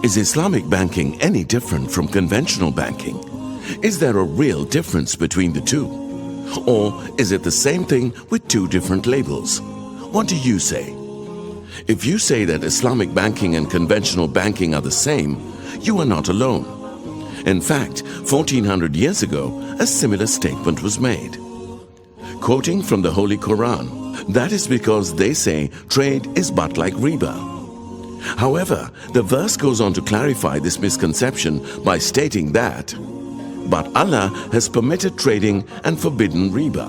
Is Islamic banking any different from conventional banking? Is there a real difference between the two? Or is it the same thing with two different labels? What do you say? If you say that Islamic banking and conventional banking are the same, you are not alone. In fact, 1400 years ago, a similar statement was made. Quoting from the Holy Quran, that is because they say trade is but like riba. However, the verse goes on to clarify this misconception by stating that, but Allah has permitted trading and forbidden riba.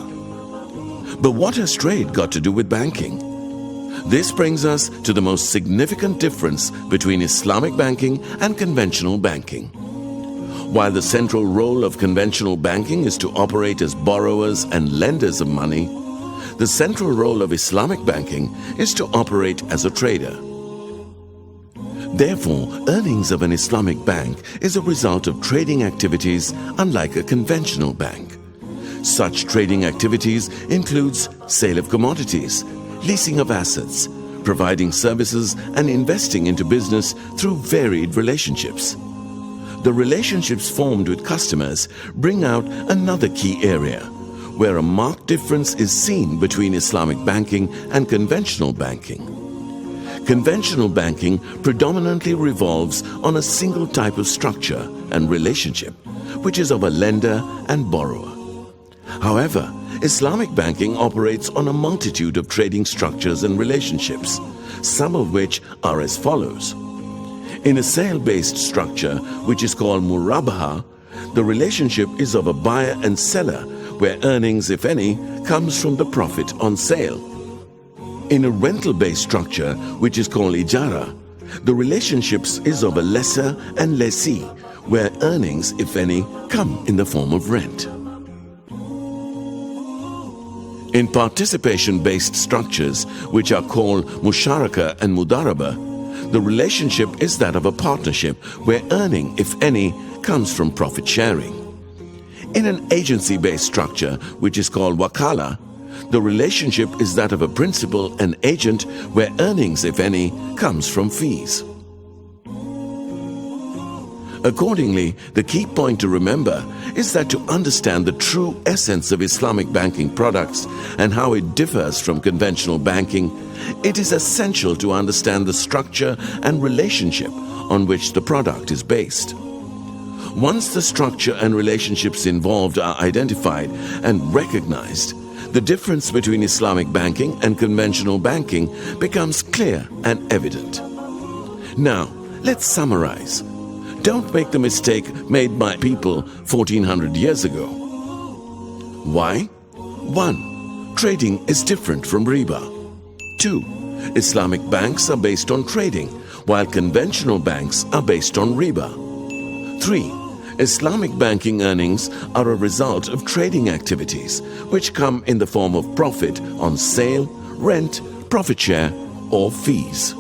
But what has trade got to do with banking? This brings us to the most significant difference between Islamic banking and conventional banking. While the central role of conventional banking is to operate as borrowers and lenders of money, the central role of Islamic banking is to operate as a trader. Therefore, earnings of an Islamic bank is a result of trading activities unlike a conventional bank. Such trading activities includes sale of commodities, leasing of assets, providing services and investing into business through varied relationships. The relationships formed with customers bring out another key area where a marked difference is seen between Islamic banking and conventional banking. Conventional banking predominantly revolves on a single type of structure and relationship, which is of a lender and borrower. However, Islamic banking operates on a multitude of trading structures and relationships, some of which are as follows. In a sale-based structure, which is called murabaha, the relationship is of a buyer and seller, where earnings, if any, comes from the profit on sale. In a rental-based structure, which is called ijara, the relationships is of a lessor and lessee, where earnings, if any, come in the form of rent. In participation-based structures, which are called musharaka and mudaraba, the relationship is that of a partnership, where earning, if any, comes from profit sharing. In an agency-based structure, which is called wakala, the relationship is that of a principal and agent, where earnings, if any, comes from fees. Accordingly, the key point to remember is that to understand the true essence of Islamic banking products and how it differs from conventional banking, it is essential to understand the structure and relationship on which the product is based. Once the structure and relationships involved are identified and recognized, the difference between Islamic banking and conventional banking becomes clear and evident. Now, let's summarize. Don't make the mistake made by people 1400 years ago. Why? 1. Trading is different from riba. 2. Islamic banks are based on trading, while conventional banks are based on riba. 3. Islamic banking earnings are a result of trading activities, which come in the form of profit on sale, rent, profit share, or fees.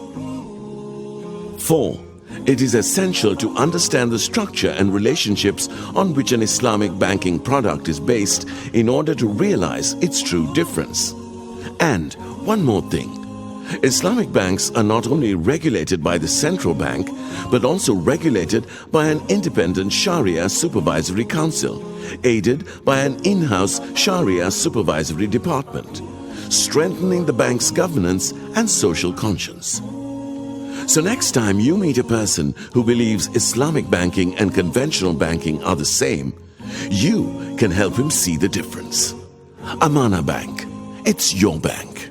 4. It is essential to understand the structure and relationships on which an Islamic banking product is based in order to realize its true difference. And one more thing. Islamic banks are not only regulated by the central bank, but also regulated by an independent Sharia supervisory council, aided by an in-house Sharia supervisory department, strengthening the bank's governance and social conscience. So next time you meet a person who believes Islamic banking and conventional banking are the same, you can help him see the difference. Amana Bank, it's your bank.